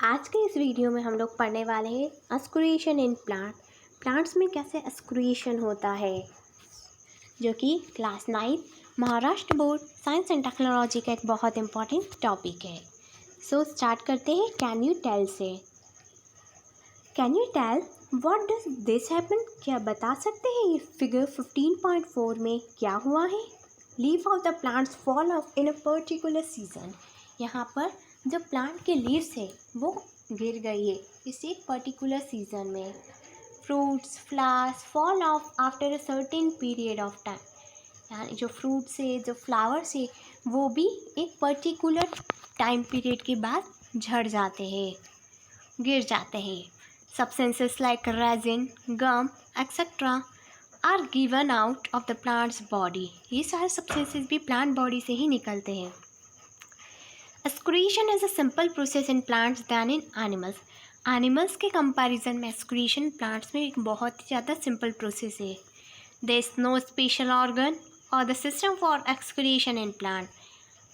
आज के इस वीडियो में हम लोग पढ़ने वाले हैं अस्कुरेशन इन प्लांट्स में कैसे अस्कुरेशन होता है, जो कि class 9 Maharashtra board science and technology का एक बहुत इम्पॉर्टेंट टॉपिक है। सो स्टार्ट करते हैं कैन यू टेल से। Can you tell what does this happen? क्या बता सकते हैं ये फिगर 15.4 में क्या हुआ है? Leaf of the plants fall of in a particular season. यहाँ पर जो प्लांट के लीव्स है वो गिर गई है इस एक पर्टिकुलर सीजन में। Fruits flowers fall of after a certain period of time. यानी जो फ्रूट्स है जो फ्लावर्स है वो भी एक पर्टिकुलर टाइम पीरियड के बाद झड़ जाते हैं, गिर जाते हैं। Substances like resin, gum, etc. are given out of the plant's body. ये सारे substances भी plant body से ही निकलते हैं। Excretion is a simple process in plants than in animals. Animals के comparison में excretion plants में एक बहुत ही ज़्यादा simple process है। There is no special organ or the system for excretion in plant.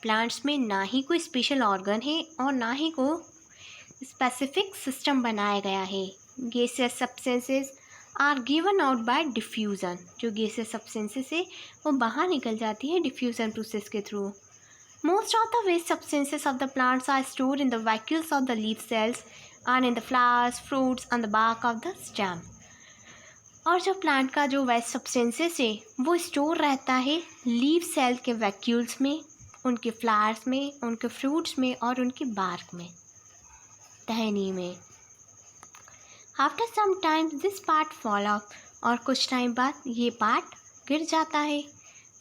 Plants में ना ही कोई special organ है और ना ही कोई स्पेसिफिक सिस्टम बनाया गया है। Gaseous substances are given out by diffusion. जो गैसियस सब्सटेंसेस है वो बाहर निकल जाती है डिफ्यूज़न प्रोसेस के through. Most of the waste substances of the plants are stored in the vacuoles of the leaf cells and in the flowers fruits and the bark of the stem. और जो plant का जो waste substances है वो store रहता है leaf cell के vacuoles में, उनके फ्लावर्स में, उनके फ्रूट्स में और उनके बार्क में, टहनी में। After some time this part fall off. और कुछ टाइम बाद ये पार्ट गिर जाता है।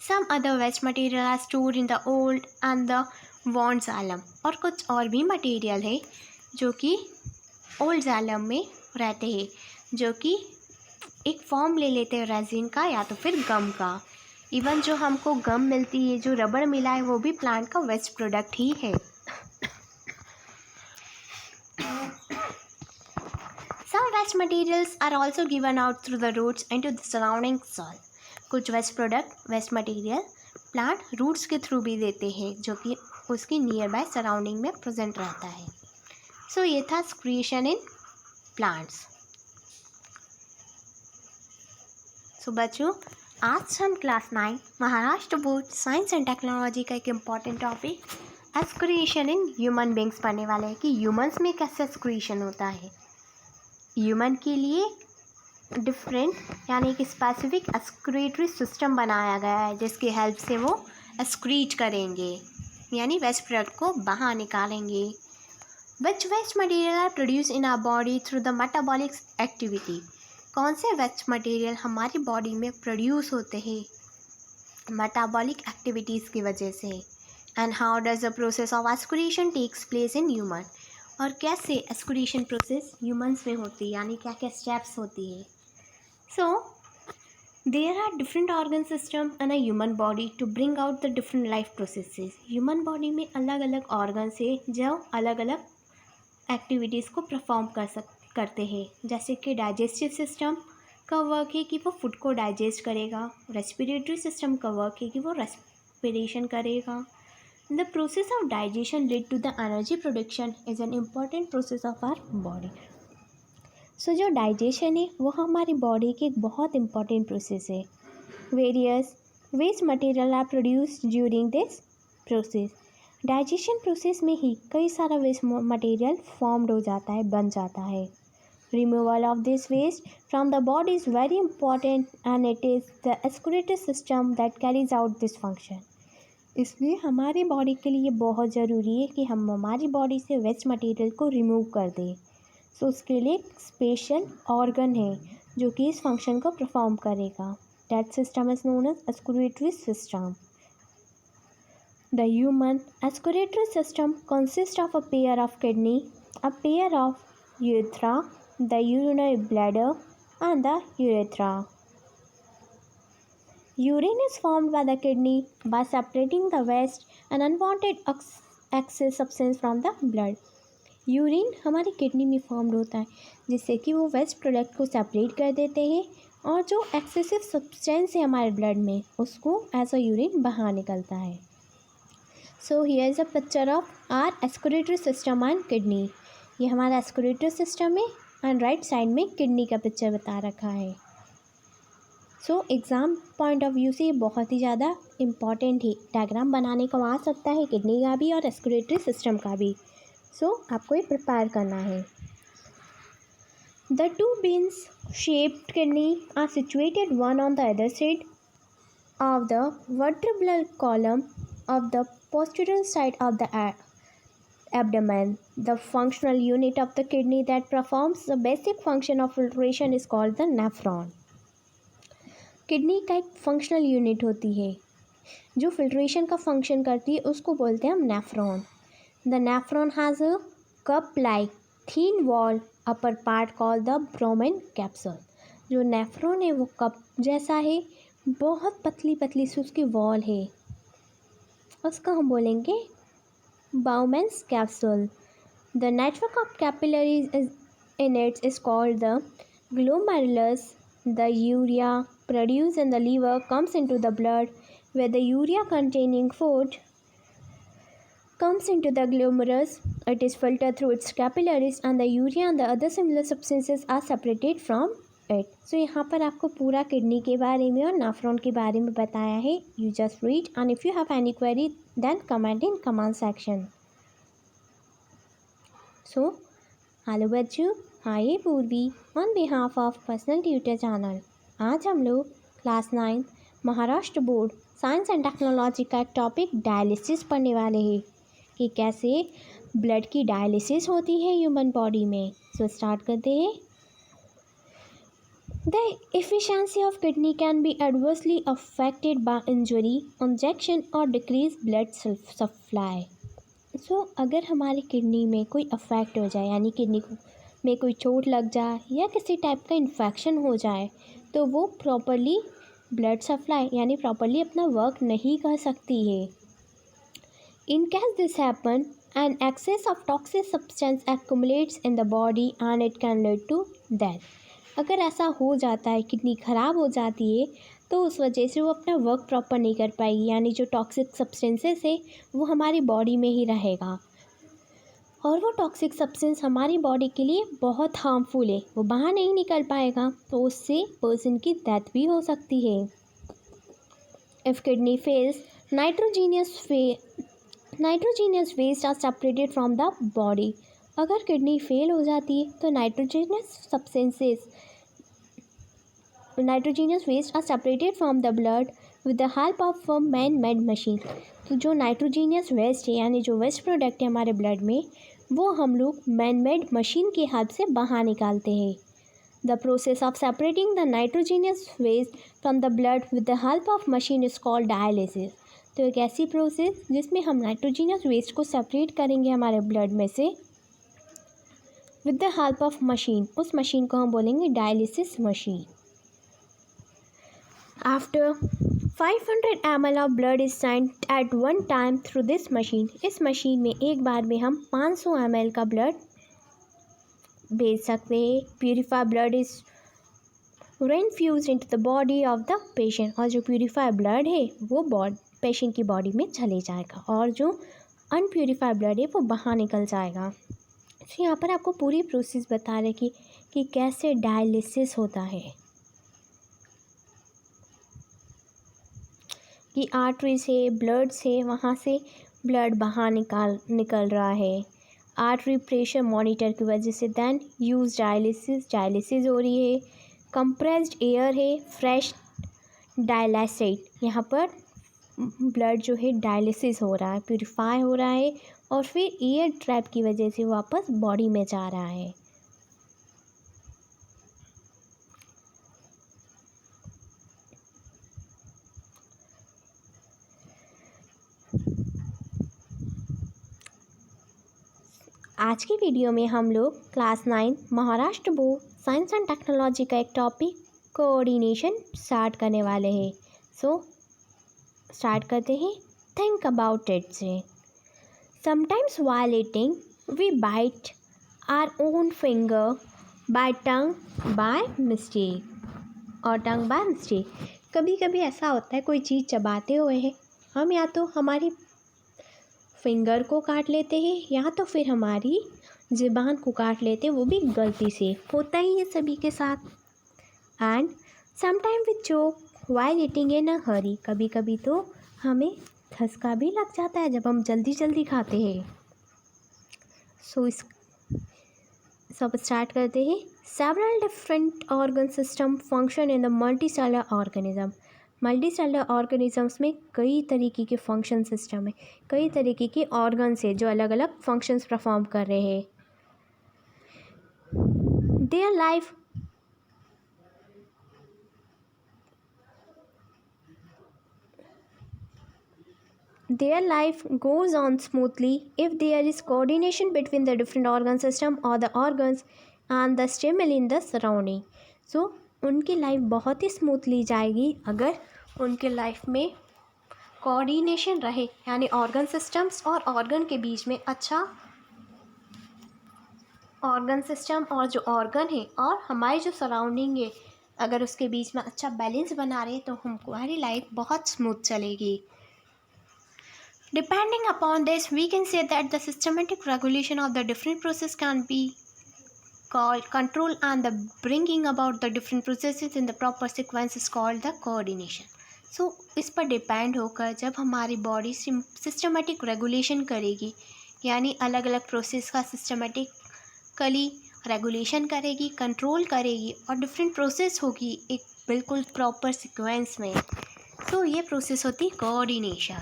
Some other waste material are stored in the old and the worn xylem. और कुछ और भी मटेरियल है जो कि ओल्ड जालम में रहते हैं, जो कि एक फॉर्म ले लेते हैं रेजिन का या तो फिर गम का। इवन जो हमको गम मिलती है, जो रबड़ मिला है, वो भी प्लांट का वेस्ट प्रोडक्ट ही है। Some waste materials are also given out through the roots into the surrounding soil. कुछ waste product waste material plant roots के थ्रू भी देते हैं, जो कि उसकी नियर बाय सराउंडिंग में प्रेजेंट रहता है। सो ये था एक्सक्रीशन इन प्लांट्स। सो बच्चों, आज हम class 9 Maharashtra board science and technology का एक important topic excretion in human beings पढ़ने वाले हैं कि ह्यूमन्स में कैसे एक्सक्रीशन होता है। ह्यूमन के लिए डिफरेंट यानी कि स्पेसिफिक एक्सक्रीटरी सिस्टम बनाया गया है, जिसकी हेल्प से वो एक्सक्रीट करेंगे यानी वेस्ट प्रोडक्ट को बाहर निकालेंगे। Which waste material are produce in our body through the metabolic activity. कौन से वेस्ट मटेरियल हमारी बॉडी में प्रोड्यूस होते हैं मेटाबॉलिक एक्टिविटीज़ की वजह से। And how does the process of excretion takes place in human. और कैसे एक्सक्रीशन प्रोसेस ह्यूमंस में होती है, यानी क्या क्या स्टेप्स होती है। So there are different organ system in a human body to bring out the different life processes. Human body में अलग अलग ऑर्गन्स है जो अलग अलग एक्टिविटीज़ को परफॉर्म करते हैं। जैसे कि डाइजेस्टिव सिस्टम का वर्क है कि वो फूड को डाइजेस्ट करेगा। रेस्पिरेटरी सिस्टम का वर्क है कि वो रेस्पिरेशन करेगा। The process of digestion lead to the energy production is an important process of our body. So जो डाइजेशन है वो हमारी बॉडी की एक बहुत इम्पॉर्टेंट प्रोसेस है। Various waste material are produce during this process. Digestion process में ही कई सारा वेस्ट मटेरियल फॉर्म्ड हो जाता है, बन जाता है। Removal of this waste from the body is very important and it is the excretory system that carries out this function. इसलिए हमारी बॉडी के लिए बहुत ज़रूरी है कि हम हमारी बॉडी से वेस्ट मटेरियल को रिमूव कर दें। सो उसके लिए एक स्पेशल ऑर्गन है जो कि इस फंक्शन को परफॉर्म करेगा। That system is known as excretory system. The human excretory system consist of a pair of kidney, a pair of urethra, the urinary bladder and the urethra. Urine is formed by the kidney by separating the waste and unwanted excess substance from the blood. Urine हमारी kidney में formed होता है, जिससे कि वो waste product को separate कर देते हैं और जो एक्सेसिव सब्सटेंस है हमारे ब्लड में उसको एज अ यूरिन बाहर निकलता है। So here is a picture of our excretory system and kidney. ये हमारा एक्सक्रीटरी सिस्टम है एंड राइट साइड में किडनी का पिक्चर बता रखा है। So exam point of view से ये बहुत ही ज़्यादा इम्पॉर्टेंट है, डायग्राम बनाने को आ सकता है किडनी का भी और एक्सक्रीटरी सिस्टम का भी। सो आपको ये प्रिपेयर करना है। The two beans shaped kidney are situated one on the other side of the vertebral column of the posterior side of the abdomen. The functional unit of the kidney that performs the basic function of filtration is called the nephron. Kidney का एक functional unit होती है जो filtration का function करती है, उसको बोलते हैं हम nephron. The nephron has a cup like thin wall upper part called the Bowman capsule. जो नेफ्रॉन है वो कप जैसा है, बहुत पतली पतली सी उसकी वॉल है, उसका हम बोलेंगे Bowman's capsule. The network of capillaries in its is called the glomerulus. The urea produced in the liver comes into the blood where the urea containing food comes into the glomerulus. It is filtered through its capillaries and the urea and the other similar substances are separated from it. So यहाँ पर आपको पूरा kidney के बारे में और nephron के बारे में बताया है. You just read and if you have any query then comment in comment section. So hello बच्चों, I पूर्वी on behalf of Personal Tutor Channel. आज हम लोग class 9 Maharashtra board science and technology का एक टॉपिक डायलिसिस पढ़ने वाले हैं कि कैसे ब्लड की डायलिसिस होती है ह्यूमन बॉडी में. सो स्टार्ट करते हैं. The efficiency of kidney can be adversely affected by injury, injection और डिक्रीज ब्लड सप्लाई. सो अगर हमारी किडनी में कोई अफेक्ट हो जाए, यानी किडनी में कोई चोट लग जाए या किसी टाइप का इन्फेक्शन हो जाए, तो वो प्रॉपरली ब्लड सप्लाई यानी प्रॉपरली अपना वर्क नहीं कर सकती है. In case this happen an excess of toxic substance accumulates in the body and it can lead to death. अगर ऐसा हो जाता है, किडनी ख़राब हो जाती है, तो उस वजह से वो अपना वर्क प्रॉपर नहीं कर पाएगी, यानी जो टॉक्सिक सब्सटेंसेस है वो हमारी बॉडी में ही रहेगा और वो टॉक्सिक सब्सटेंस हमारी बॉडी के लिए बहुत हार्मफुल है, वो बाहर नहीं निकल पाएगा, तो उससे पर्सन की डेथ भी हो सकती है. If kidney fails, nitrogenous waste are separated from the body. अगर किडनी फेल हो जाती है तो nitrogenous waste are separated from the blood with the help of a man made machine. तो जो नाइट्रोजीनियस वेस्ट है यानी जो वेस्ट प्रोडक्ट है हमारे ब्लड में, वो हम लोग मैन मेड मशीन की हेल्प से बाहर निकालते हैं. The process of separating the nitrogenous waste from the blood with the help of machine is called dialysis. तो एक ऐसी प्रोसेस जिसमें हम नाइट्रोजीनियस वेस्ट को सेपरेट करेंगे हमारे ब्लड में से with the help of machine, उस मशीन को हम बोलेंगे dialysis machine. After 500 ml of blood is sent at one time through this machine. इस मशीन में एक बार में हम 500 ml का ब्लड भेज सकते हैं. Purify blood is reinfused into the body of the patient. और जो प्यूरिफाई ब्लड है वो पेशेंट की बॉडी में चले जाएगा और जो अनप्यूरिफाइड ब्लड है वो बाहर निकल जाएगा. तो यहाँ पर आपको पूरी प्रोसेस बता रहे कि कैसे डायलिसिस होता है. कि आर्टरी से, ब्लड से, वहाँ से ब्लड बाहर निकल रहा है आर्टरी प्रेशर मॉनिटर की वजह से. देन यूज डायलिसिस हो रही है. कंप्रेस्ड एयर है, फ्रेश डायलिसेट. यहाँ पर ब्लड जो है डायलिसिस हो रहा है, प्यूरिफाई हो रहा है और फिर एयर ट्रैप की वजह से वापस बॉडी में जा रहा है. आज की वीडियो में हम लोग class 9 Maharashtra board science and technology का एक टॉपिक कोऑर्डिनेशन स्टार्ट करने वाले हैं. सो स्टार्ट करते हैं. थिंक अबाउट इट से. Sometimes while eating we bite our own finger by tongue by mistake और टंग बाय मिस्टेक. कभी कभी ऐसा होता है कोई चीज़ चबाते हुए है हम या तो हमारी फिंगर को काट लेते हैं या तो फिर हमारी ज़ुबान को काट लेते, वो भी गलती से। होता ही है सभी के साथ। And sometime we choke while eating in a hurry, कभी कभी तो हमें धसका भी लग जाता है जब हम जल्दी जल्दी खाते हैं। सो इस सब स्टार्ट करते हैं। Several different organ system function in the multi cellular organism. Multi cellular organisms में कई तरीके के फंक्शन सिस्टम है, कई तरीके के ऑर्गन्स है जो अलग अलग फंक्शंस परफॉर्म कर रहे हैं। Their life goes on smoothly if there is coordination between the different organ system or the organs and the stimuli in the surrounding. So उनकी लाइफ बहुत ही स्मूथली जाएगी अगर उनके लाइफ में कोऑर्डिनेशन रहे, यानी ऑर्गन सिस्टम्स और ऑर्गन के बीच में अच्छा ऑर्गन सिस्टम और जो ऑर्गन है और हमारी जो सराउंडिंग है, अगर उसके बीच में अच्छा बैलेंस बना रहे तो हमारी लाइफ बहुत स्मूथ चलेगी। Depending upon this, we can say that the systematic regulation of the different process can be called control, and the bringing about the different processes in the proper sequence is called the coordination. So इस पर depend होकर जब हमारी body systematic regulation करेगी, यानी अलग अलग process का सिस्टमेटिकली रेगुलेशन करेगी, कंट्रोल करेगी और डिफरेंट प्रोसेस होगी एक बिल्कुल प्रॉपर सिक्वेंस में, तो ये प्रोसेस होती coordination.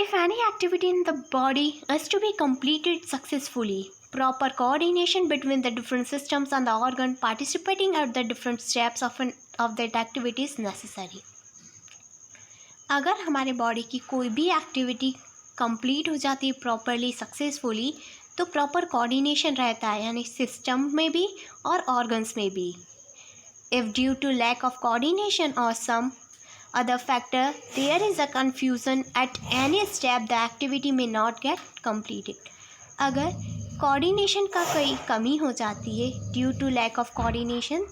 If any activity in the body is to be completed successfully, proper coordination between the different systems and the organ participating at the different steps of that activity is necessary. अगर हमारे body की कोई भी activity complete हो जाती है properly successfully, तो proper coordination रहता है, यानी सिस्टम में भी और ऑर्गन्स में भी। If due to lack of coordination or some other factor there is a confusion at any step, the activity may not get completed. अगर कोऑर्डिनेशन का कोई कमी हो जाती है due to lack of coordination,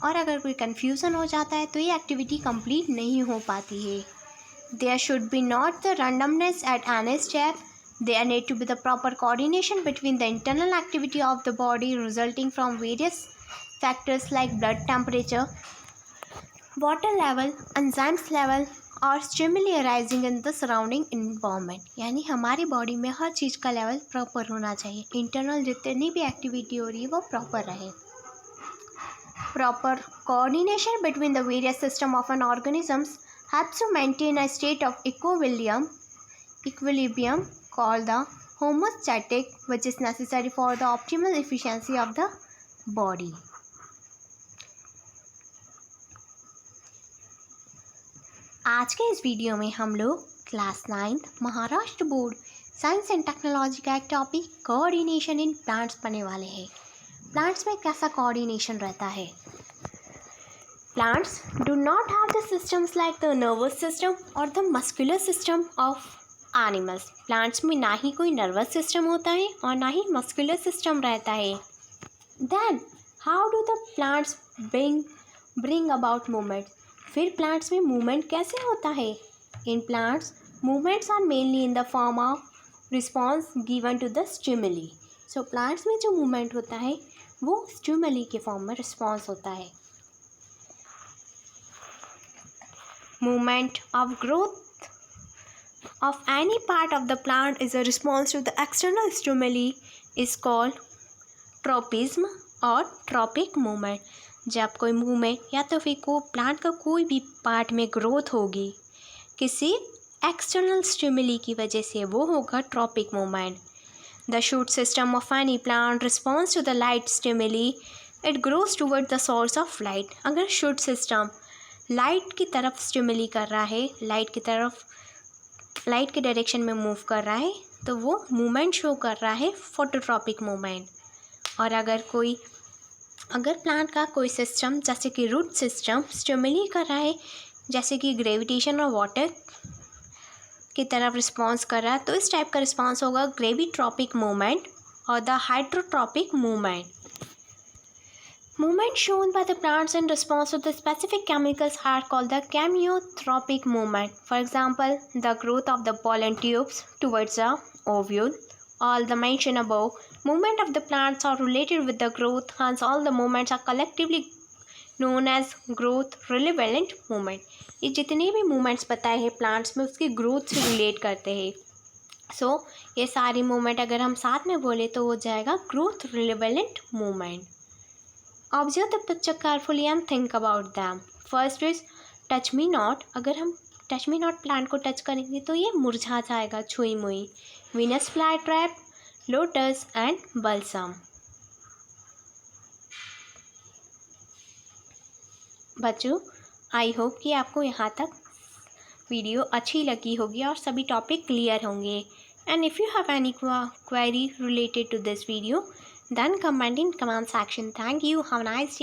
और अगर कोई कन्फ्यूज़न हो जाता है तो ये एक्टिविटी कंप्लीट नहीं हो पाती है। There should be not the randomness at any step, there need to be the proper coordination between the internal activity of the body resulting from various factors like blood temperature, water level, enzymes level और stimuli arising in the surrounding environment. यानी हमारी body में हर चीज़ का level proper होना चाहिए, internal जितनी भी activity हो रही है वो प्रॉपर रहे। Proper coordination between the various system of an organisms helps to maintain a state of equilibrium called the homeostatic, which is necessary for the optimal efficiency of the body. आज के इस video में हम लोग class 9 Maharashtra board science and technology का एक topic coordination in plants पढ़ने वाले हैं। प्लांट्स में कैसा कोऑर्डिनेशन रहता है? Plants do not have the systems like the nervous system और the muscular system of animals. Plants में ना ही कोई नर्वस सिस्टम होता है और ना ही मस्कुलर सिस्टम रहता है। Then how do the plants bring about movement? फिर प्लांट्स में मूवमेंट कैसे होता है? In plants movements are mainly in the form of response given to the stimuli. So plants में जो मूवमेंट होता है वो स्टिमुली के फॉर्म में रिस्पॉन्स होता है। Movement of growth of any part of the plant is a response to the external stimuli is called tropism और ट्रॉपिक मूवमेंट। जब कोई मूवमेंट या तो फिर को प्लांट का कोई भी पार्ट में ग्रोथ होगी किसी एक्सटर्नल स्टिमुली की वजह से, वो होगा tropic movement. The shoot system of any plant response to the light stimuli, it grows toward the source of light. अगर शूट सिस्टम लाइट की तरफ स्टिमुली कर रहा है, लाइट के डायरेक्शन में मूव कर रहा है, तो वो मूवमेंट शो कर रहा है फोटोट्रॉपिक मूवमेंट। और अगर प्लांट का कोई सिस्टम जैसे कि रूट सिस्टम स्टिमुली कर रहा है, जैसे कि ग्रेविटेशन और वाटर की तरफ रिस्पॉन्स कर रहा है, तो इस टाइप का रिस्पॉन्स होगा ग्रेविट्रॉपिक मूवमेंट और the hydrotropic movement. Movement shown by the plants in response to the specific chemicals are called the chemiotropic movement. For example, the growth of the pollen tubes towards the ovule all the mentioned above movement of the plants are related with the growth, hence all the movements are collectively known as growth relevant movement. ये जितने भी movements बताए हैं plants में उसकी growth से relate करते हैं. So ये सारी movement अगर हम साथ में बोले तो हो जाएगा growth relevant movement. Observe the picture carefully and think about them. First is touch me not. अगर हम touch me not plant को touch करेंगे तो ये मुरझा जाएगा, छुई मुई. Venus flytrap, lotus and balsam. बच्चों, आई होप कि आपको यहाँ तक वीडियो अच्छी लगी होगी और सभी टॉपिक क्लियर होंगे. And if you have any query related to this video, then comment in comment section. Thank you. Have a nice day.